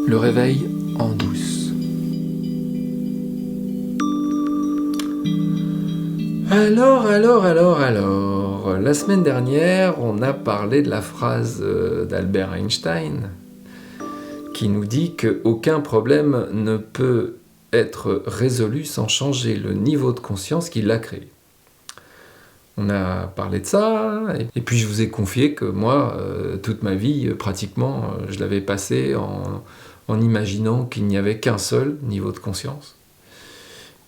Le réveil en douce. Alors, la semaine dernière, on a parlé de la phrase d'Albert Einstein qui nous dit qu'aucun problème ne peut être résolu sans changer le niveau de conscience qui l'a créé. On a parlé de ça, et puis je vous ai confié que moi, toute ma vie, pratiquement, je l'avais passée en imaginant qu'il n'y avait qu'un seul niveau de conscience.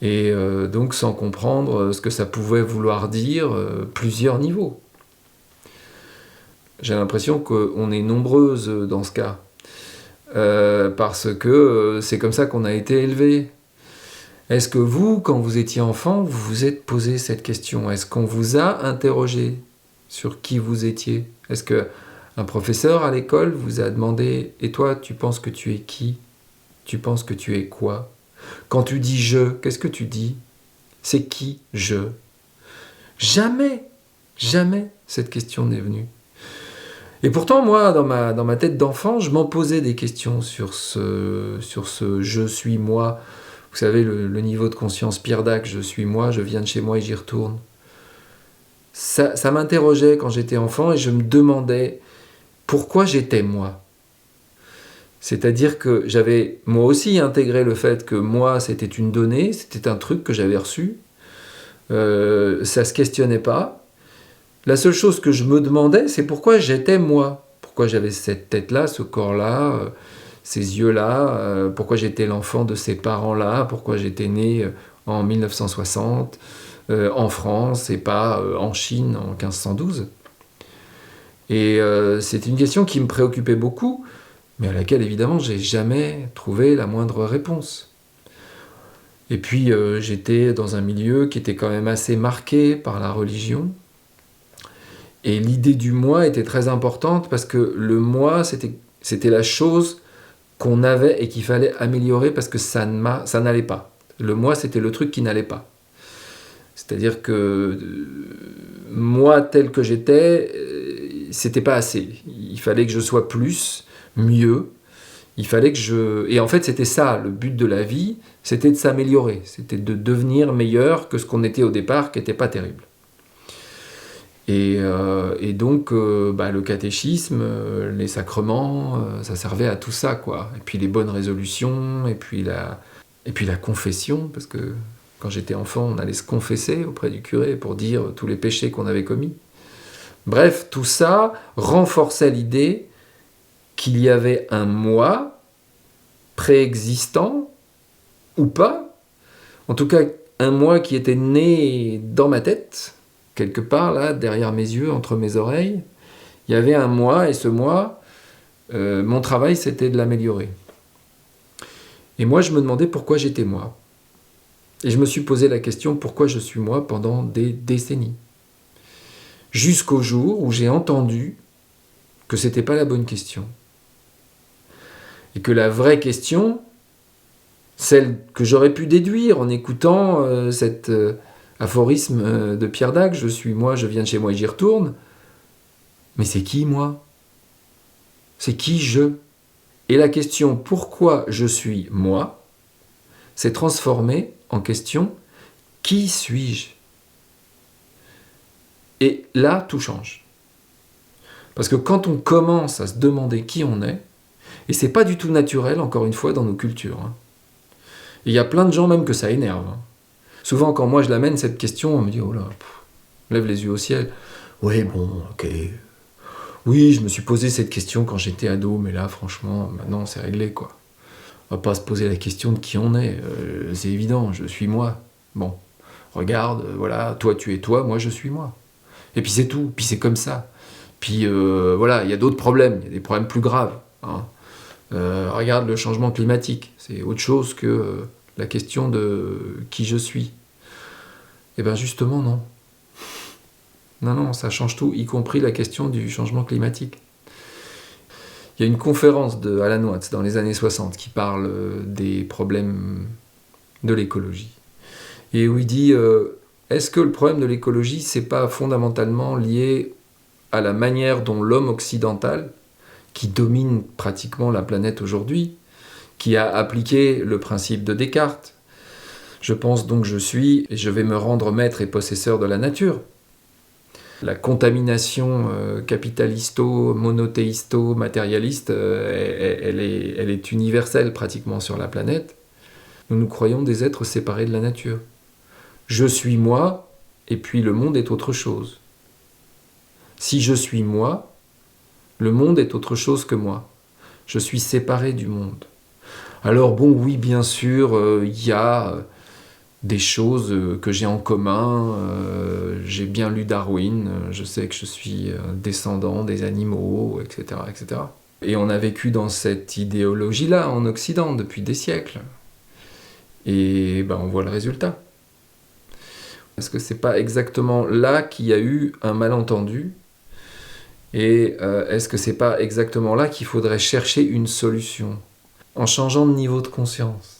Et donc sans comprendre ce que ça pouvait vouloir dire, plusieurs niveaux. J'ai l'impression qu'on est nombreuses dans ce cas, parce que c'est comme ça qu'on a été élevés. Est-ce que vous, quand vous étiez enfant, vous vous êtes posé cette question ? Est-ce qu'on vous a interrogé sur qui vous étiez ? Est-ce qu'un professeur à l'école vous a demandé « Et toi, tu penses que tu es qui ? Tu penses que tu es quoi ?» Quand tu dis « je », qu'est-ce que tu dis ? C'est qui « je » ? Jamais cette question n'est venue. Et pourtant, moi, dans ma tête d'enfant, je m'en posais des questions sur ce « je suis moi ». Vous savez, le niveau de conscience Pierre Dac, je suis moi, je viens de chez moi et j'y retourne. Ça m'interrogeait quand j'étais enfant et je me demandais pourquoi j'étais moi. C'est-à-dire que j'avais moi aussi intégré le fait que moi c'était une donnée, c'était un truc que j'avais reçu. Ça se questionnait pas. La seule chose que je me demandais, c'est pourquoi j'étais moi. Pourquoi j'avais cette tête-là, ce corps-là, ces yeux-là, pourquoi j'étais l'enfant de ces parents-là, pourquoi j'étais né en 1960 en France et pas en Chine en 1512. Et c'est une question qui me préoccupait beaucoup, mais à laquelle évidemment j'ai jamais trouvé la moindre réponse. Et puis j'étais dans un milieu qui était quand même assez marqué par la religion, et l'idée du moi était très importante parce que le moi c'était la chose qu'on avait et qu'il fallait améliorer parce que ça n'allait pas. Le moi, c'était le truc qui n'allait pas. C'est-à-dire que moi, tel que j'étais, c'était pas assez. Il fallait que je sois plus, mieux. Il fallait que je... Et en fait, c'était ça, le but de la vie, c'était de s'améliorer. C'était de devenir meilleur que ce qu'on était au départ, qui n'était pas terrible. Et donc, le catéchisme, les sacrements, ça servait à tout ça, quoi. Et puis les bonnes résolutions, et puis la confession, parce que quand j'étais enfant, on allait se confesser auprès du curé pour dire tous les péchés qu'on avait commis. Bref, tout ça renforçait l'idée qu'il y avait un moi préexistant, ou pas, en tout cas un moi qui était né dans ma tête, quelque part, là, derrière mes yeux, entre mes oreilles, il y avait un moi, et ce moi, mon travail, c'était de l'améliorer. Et moi, je me demandais pourquoi j'étais moi. Et je me suis posé la question, pourquoi je suis moi, pendant des décennies. Jusqu'au jour où j'ai entendu que c'était pas la bonne question. Et que la vraie question, celle que j'aurais pu déduire en écoutant cet aphorisme de Pierre Dac, je suis moi, je viens de chez moi et j'y retourne. Mais c'est qui moi ? C'est qui je ? Et la question pourquoi je suis moi s'est transformée en question qui suis-je ? Et là, tout change. Parce que quand on commence à se demander qui on est, et c'est pas du tout naturel, encore une fois, dans nos cultures. Il y a plein de gens même que ça énerve. Souvent, quand moi je l'amène cette question, on me dit « Oh là, lève les yeux au ciel. » Oui, bon, ok. Oui, je me suis posé cette question quand j'étais ado, mais là, franchement, maintenant, c'est réglé, quoi. On va pas se poser la question de qui on est. C'est évident, je suis moi. Bon, regarde, voilà, toi, tu es toi, moi, je suis moi. Et puis c'est tout, puis c'est comme ça. Puis voilà, il y a d'autres problèmes, il y a des problèmes plus graves. Regarde le changement climatique, c'est autre chose que la question de qui je suis. Eh bien justement, non. Non, ça change tout, y compris la question du changement climatique. Il y a une conférence de Alan Watts dans les années 60 qui parle des problèmes de l'écologie. Et où il dit est-ce que le problème de l'écologie, c'est pas fondamentalement lié à la manière dont l'homme occidental, qui domine pratiquement la planète aujourd'hui, qui a appliqué le principe de Descartes. Je pense donc je suis, et je vais me rendre maître et possesseur de la nature. La contamination capitalisto-monothéisto-matérialiste, elle est universelle pratiquement sur la planète. Nous nous croyons des êtres séparés de la nature. Je suis moi, et puis le monde est autre chose. Si je suis moi, le monde est autre chose que moi. Je suis séparé du monde. Alors bon, oui, bien sûr, il y a des choses que j'ai en commun. J'ai bien lu Darwin, je sais que je suis descendant des animaux, etc., etc. Et on a vécu dans cette idéologie-là en Occident depuis des siècles. Et ben, on voit le résultat. Est-ce que c'est pas exactement là qu'il y a eu un malentendu? Et est-ce que c'est pas exactement là qu'il faudrait chercher une solution en changeant de niveau de conscience?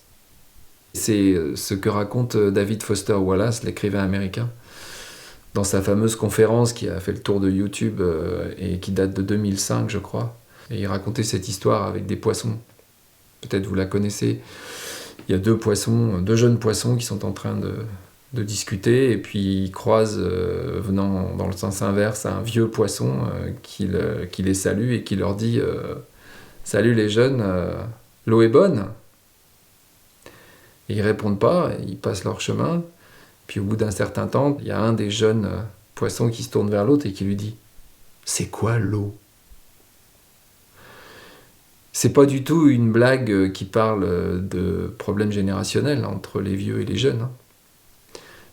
C'est ce que raconte David Foster Wallace, l'écrivain américain, dans sa fameuse conférence qui a fait le tour de YouTube et qui date de 2005, je crois. Et il racontait cette histoire avec des poissons. Peut-être vous la connaissez. Il y a deux jeunes poissons qui sont en train de discuter, et puis ils croisent, venant dans le sens inverse, un vieux poisson qui les salue et qui leur dit « Salut les jeunes, l'eau est bonne ?» Et ils répondent pas, ils passent leur chemin. Puis au bout d'un certain temps, il y a un des jeunes poissons qui se tourne vers l'autre et qui lui dit « C'est quoi l'eau ?» C'est pas du tout une blague qui parle de problèmes générationnels entre les vieux et les jeunes.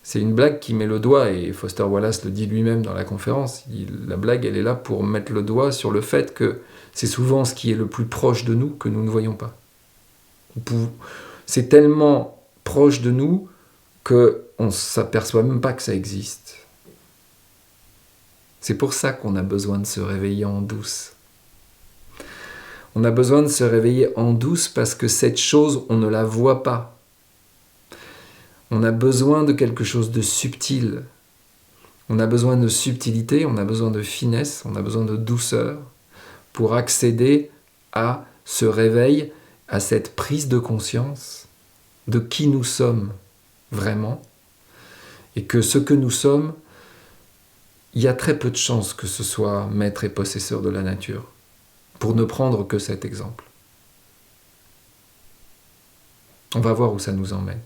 C'est une blague qui met le doigt, et Foster Wallace le dit lui-même dans la conférence, la blague, elle est là pour mettre le doigt sur le fait que c'est souvent ce qui est le plus proche de nous que nous ne voyons pas. C'est tellement proche de nous qu'on ne s'aperçoit même pas que ça existe. C'est pour ça qu'on a besoin de se réveiller en douce. On a besoin de se réveiller en douce parce que cette chose, on ne la voit pas. On a besoin de quelque chose de subtil. On a besoin de subtilité, on a besoin de finesse, on a besoin de douceur pour accéder à ce réveil, à cette prise de conscience de qui nous sommes vraiment, et que ce que nous sommes, il y a très peu de chances que ce soit maître et possesseur de la nature, pour ne prendre que cet exemple. On va voir où ça nous emmène.